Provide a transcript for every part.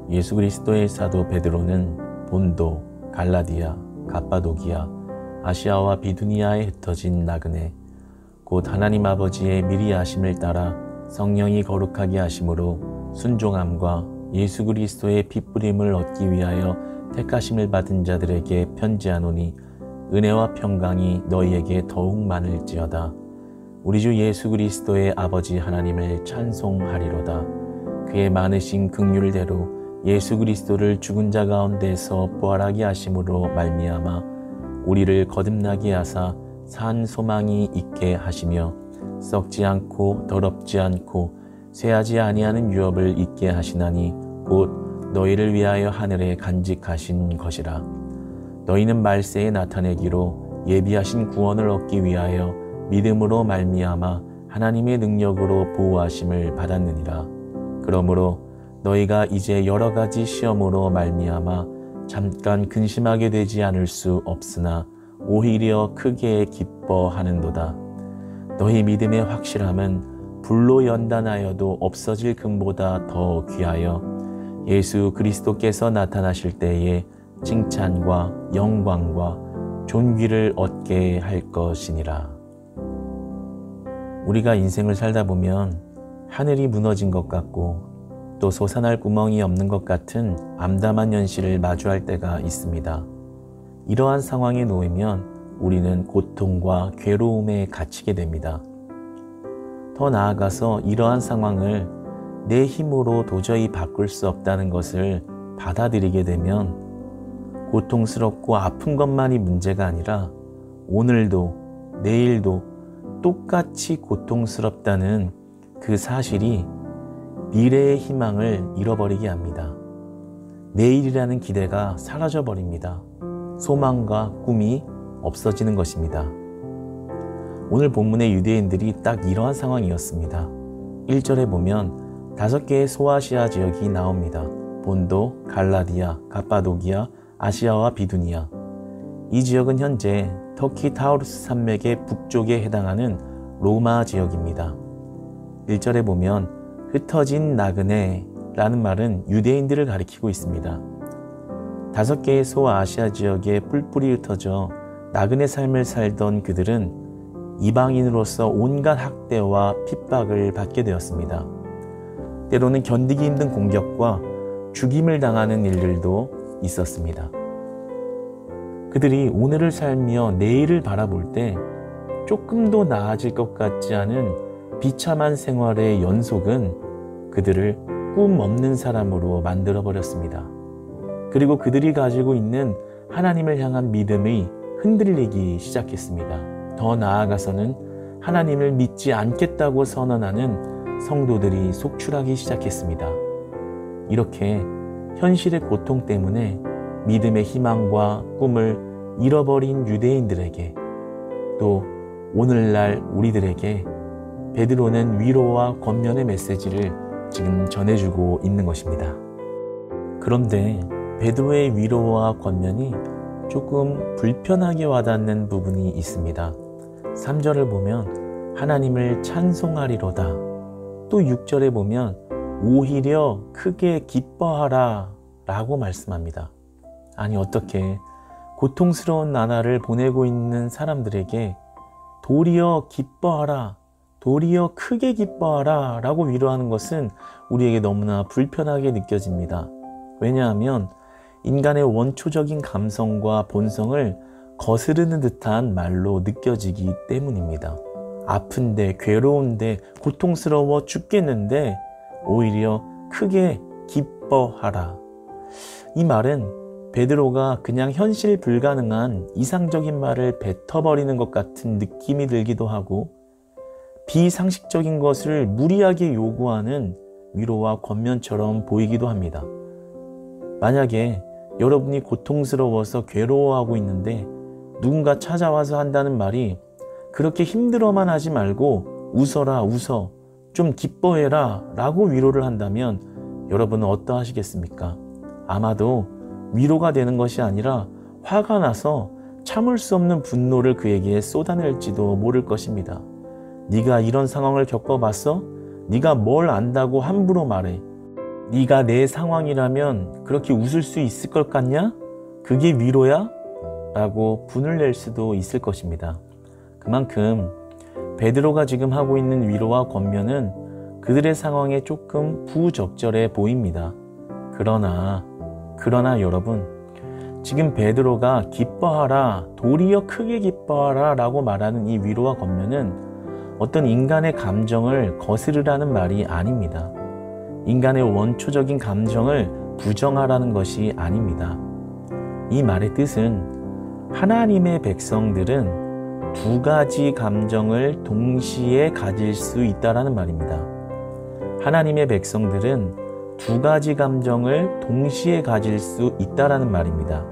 예수 그리스도의 사도 베드로는 본도, 갈라디아, 갑바도기아, 아시아와 비두니아에 흩어진 나그네, 곧 하나님 아버지의 미리 아심을 따라 성령이 거룩하게 하심으로 순종함과 예수 그리스도의 핏부림을 얻기 위하여 택하심을 받은 자들에게 편지하노니 은혜와 평강이 너희에게 더욱 많을지어다. 우리 주 예수 그리스도의 아버지 하나님을 찬송하리로다. 그의 많으신 긍휼대로 예수 그리스도를 죽은 자 가운데서 부활하게 하심으로 말미암아 우리를 거듭나게 하사 산 소망이 있게 하시며 썩지 않고 더럽지 않고 쇠하지 아니하는 유업을 있게 하시나니 곧 너희를 위하여 하늘에 간직하신 것이라. 너희는 말세에 나타내기로 예비하신 구원을 얻기 위하여 믿음으로 말미암아 하나님의 능력으로 보호하심을 받았느니라. 그러므로 너희가 이제 여러 가지 시험으로 말미암아 잠깐 근심하게 되지 않을 수 없으나 오히려 크게 기뻐하는도다. 너희 믿음의 확실함은 불로 연단하여도 없어질 금보다 더 귀하여 예수 그리스도께서 나타나실 때에 칭찬과 영광과 존귀를 얻게 할 것이니라. 우리가 인생을 살다 보면 하늘이 무너진 것 같고 또 솟아날 구멍이 없는 것 같은 암담한 현실을 마주할 때가 있습니다. 이러한 상황에 놓이면 우리는 고통과 괴로움에 갇히게 됩니다. 더 나아가서 이러한 상황을 내 힘으로 도저히 바꿀 수 없다는 것을 받아들이게 되면 고통스럽고 아픈 것만이 문제가 아니라 오늘도 내일도 똑같이 고통스럽다는 그 사실이 미래의 희망을 잃어버리게 합니다. 내일이라는 기대가 사라져버립니다. 소망과 꿈이 없어지는 것입니다. 오늘 본문의 유대인들이 딱 이러한 상황이었습니다. 1절에 보면 5개의 소아시아 지역이 나옵니다. 본도, 갈라디아, 갑바도기아, 아시아와 비두니아. 이 지역은 현재 터키 타우루스 산맥의 북쪽에 해당하는 로마 지역입니다. 1절에 보면 흩어진 나그네라는 말은 유대인들을 가리키고 있습니다. 5개의 소아시아 지역에 뿔뿔이 흩어져 나그네 삶을 살던 그들은 이방인으로서 온갖 학대와 핍박을 받게 되었습니다. 때로는 견디기 힘든 공격과 죽임을 당하는 일들도 있었습니다. 그들이 오늘을 살며 내일을 바라볼 때 조금도 나아질 것 같지 않은 비참한 생활의 연속은 그들을 꿈 없는 사람으로 만들어버렸습니다. 그리고 그들이 가지고 있는 하나님을 향한 믿음이 흔들리기 시작했습니다. 더 나아가서는 하나님을 믿지 않겠다고 선언하는 성도들이 속출하기 시작했습니다. 이렇게 현실의 고통 때문에 믿음의 희망과 꿈을 잃어버린 유대인들에게 또 오늘날 우리들에게 베드로는 위로와 권면의 메시지를 지금 전해주고 있는 것입니다. 그런데 베드로의 위로와 권면이 조금 불편하게 와닿는 부분이 있습니다. 3절을 보면 하나님을 찬송하리로다. 또 6절에 보면 오히려 크게 기뻐하라 라고 말씀합니다. 아니 어떻게 고통스러운 나날을 보내고 있는 사람들에게 도리어 기뻐하라, 도리어 크게 기뻐하라 라고 위로하는 것은 우리에게 너무나 불편하게 느껴집니다. 왜냐하면 인간의 원초적인 감성과 본성을 거스르는 듯한 말로 느껴지기 때문입니다. 아픈데, 괴로운데, 고통스러워 죽겠는데 오히려 크게 기뻐하라. 이 말은 베드로가 그냥 현실 불가능한 이상적인 말을 뱉어버리는 것 같은 느낌이 들기도 하고 비상식적인 것을 무리하게 요구하는 위로와 권면처럼 보이기도 합니다. 만약에 여러분이 고통스러워서 괴로워하고 있는데 누군가 찾아와서 한다는 말이 그렇게 힘들어만 하지 말고 웃어라, 웃어, 좀 기뻐해라 라고 위로를 한다면 여러분은 어떠하시겠습니까? 아마도 위로가 되는 것이 아니라 화가 나서 참을 수 없는 분노를 그에게 쏟아낼지도 모를 것입니다. 네가 이런 상황을 겪어봤어? 네가 뭘 안다고 함부로 말해? 네가 내 상황이라면 그렇게 웃을 수 있을 것 같냐? 그게 위로야? 라고 분을 낼 수도 있을 것입니다. 그만큼 베드로가 지금 하고 있는 위로와 권면은 그들의 상황에 조금 부적절해 보입니다. 그러나 여러분, 지금 베드로가 기뻐하라, 도리어 크게 기뻐하라 라고 말하는 이 위로와 권면은 어떤 인간의 감정을 거스르라는 말이 아닙니다. 인간의 원초적인 감정을 부정하라는 것이 아닙니다. 이 말의 뜻은 하나님의 백성들은 두 가지 감정을 동시에 가질 수 있다라는 말입니다. 하나님의 백성들은 두 가지 감정을 동시에 가질 수 있다라는 말입니다.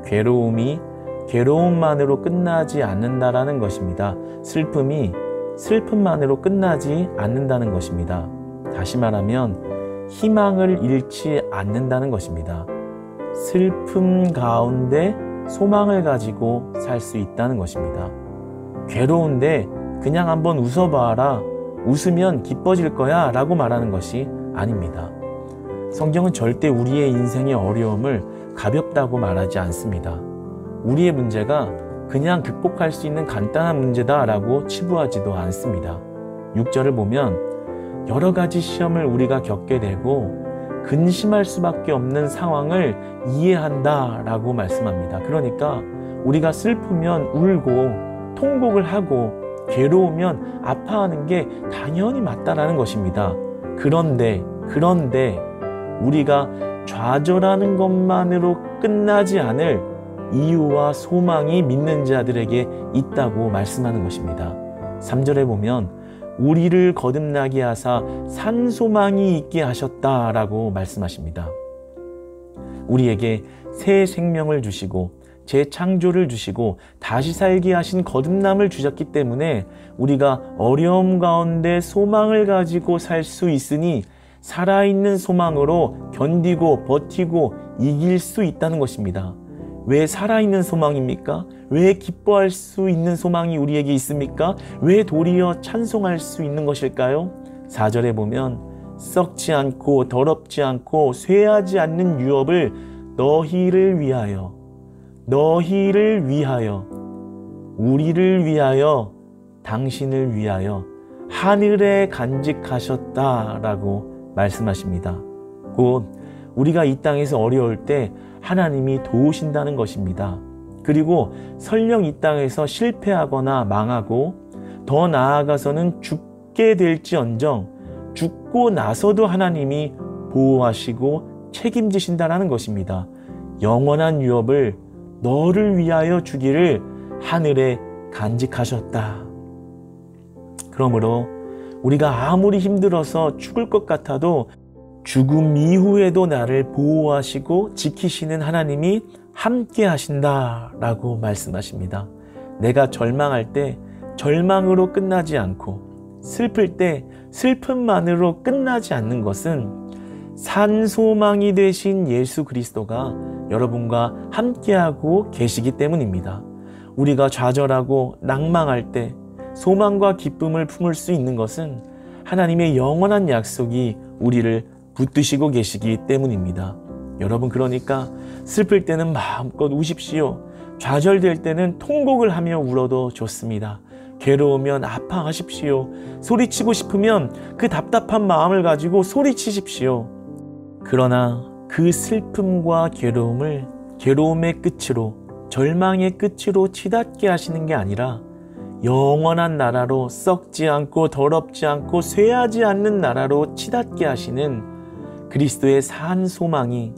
괴로움이 괴로움만으로 끝나지 않는다라는 것입니다. 슬픔이 슬픔만으로 끝나지 않는다는 것입니다. 다시 말하면 희망을 잃지 않는다는 것입니다. 슬픔 가운데 소망을 가지고 살 수 있다는 것입니다. 괴로운데 그냥 한번 웃어봐라, 웃으면 기뻐질 거야 라고 말하는 것이 아닙니다. 성경은 절대 우리의 인생의 어려움을 가볍다고 말하지 않습니다. 우리의 문제가 그냥 극복할 수 있는 간단한 문제다라고 치부하지도 않습니다. 6절을 보면 여러 가지 시험을 우리가 겪게 되고 근심할 수밖에 없는 상황을 이해한다라고 말씀합니다. 그러니까 우리가 슬프면 울고 통곡을 하고 괴로우면 아파하는 게 당연히 맞다라는 것입니다. 그런데 우리가 좌절하는 것만으로 끝나지 않을 이유와 소망이 믿는 자들에게 있다고 말씀하는 것입니다. 3절에 보면 우리를 거듭나게 하사 산소망이 있게 하셨다라고 말씀하십니다. 우리에게 새 생명을 주시고 재창조를 주시고 다시 살게 하신 거듭남을 주셨기 때문에 우리가 어려움 가운데 소망을 가지고 살 수 있으니 살아있는 소망으로 견디고 버티고 이길 수 있다는 것입니다. 왜 살아있는 소망입니까? 왜 기뻐할 수 있는 소망이 우리에게 있습니까? 왜 도리어 찬송할 수 있는 것일까요? 4절에 보면 썩지 않고 더럽지 않고 쇠하지 않는 유업을 너희를 위하여 우리를 위하여 당신을 위하여 하늘에 간직하셨다라고 말씀하십니다. 곧 우리가 이 땅에서 어려울 때 하나님이 도우신다는 것입니다. 그리고 설령 이 땅에서 실패하거나 망하고 더 나아가서는 죽게 될지언정 죽고 나서도 하나님이 보호하시고 책임지신다는 것입니다. 영원한 유업을 너를 위하여 주기를 하늘에 간직하셨다. 그러므로 우리가 아무리 힘들어서 죽을 것 같아도 죽음 이후에도 나를 보호하시고 지키시는 하나님이 함께 하신다라고 말씀하십니다. 내가 절망할 때 절망으로 끝나지 않고 슬플 때 슬픔만으로 끝나지 않는 것은 산소망이 되신 예수 그리스도가 여러분과 함께하고 계시기 때문입니다. 우리가 좌절하고 낭망할 때 소망과 기쁨을 품을 수 있는 것은 하나님의 영원한 약속이 우리를 붙드시고 계시기 때문입니다. 여러분, 그러니까 슬플 때는 마음껏 우십시오. 좌절될 때는 통곡을 하며 울어도 좋습니다. 괴로우면 아파하십시오. 소리치고 싶으면 그 답답한 마음을 가지고 소리치십시오. 그러나 그 슬픔과 괴로움의 끝으로, 절망의 끝으로 치닫게 하시는 게 아니라 영원한 나라로, 썩지 않고 더럽지 않고 쇠하지 않는 나라로 치닫게 하시는 그리스도의 산 소망이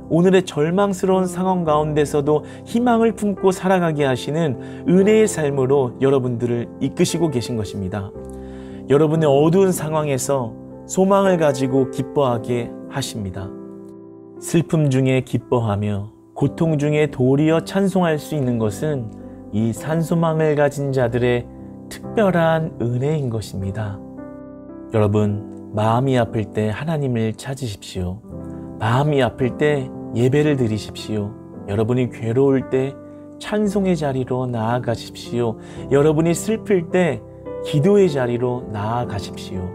오늘의 절망스러운 상황 가운데서도 희망을 품고 살아가게 하시는 은혜의 삶으로 여러분들을 이끄시고 계신 것입니다. 여러분의 어두운 상황에서 소망을 가지고 기뻐하게 하십니다. 슬픔 중에 기뻐하며 고통 중에 도리어 찬송할 수 있는 것은 이 산소망을 가진 자들의 특별한 은혜인 것입니다. 여러분, 마음이 아플 때 하나님을 찾으십시오. 마음이 아플 때 예배를 드리십시오. 여러분이 괴로울 때 찬송의 자리로 나아가십시오. 여러분이 슬플 때 기도의 자리로 나아가십시오.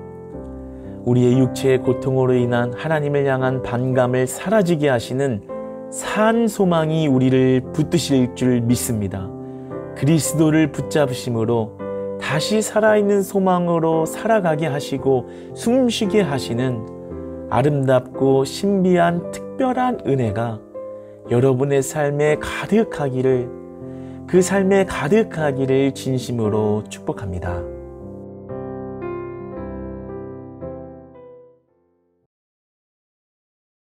우리의 육체의 고통으로 인한 하나님을 향한 반감을 사라지게 하시는 산 소망이 우리를 붙드실 줄 믿습니다. 그리스도를 붙잡으심으로 다시 살아있는 소망으로 살아가게 하시고 숨쉬게 하시는 아름답고 신비한 특별한 은혜가 여러분의 삶에 가득하기를, 그 삶에 가득하기를 진심으로 축복합니다.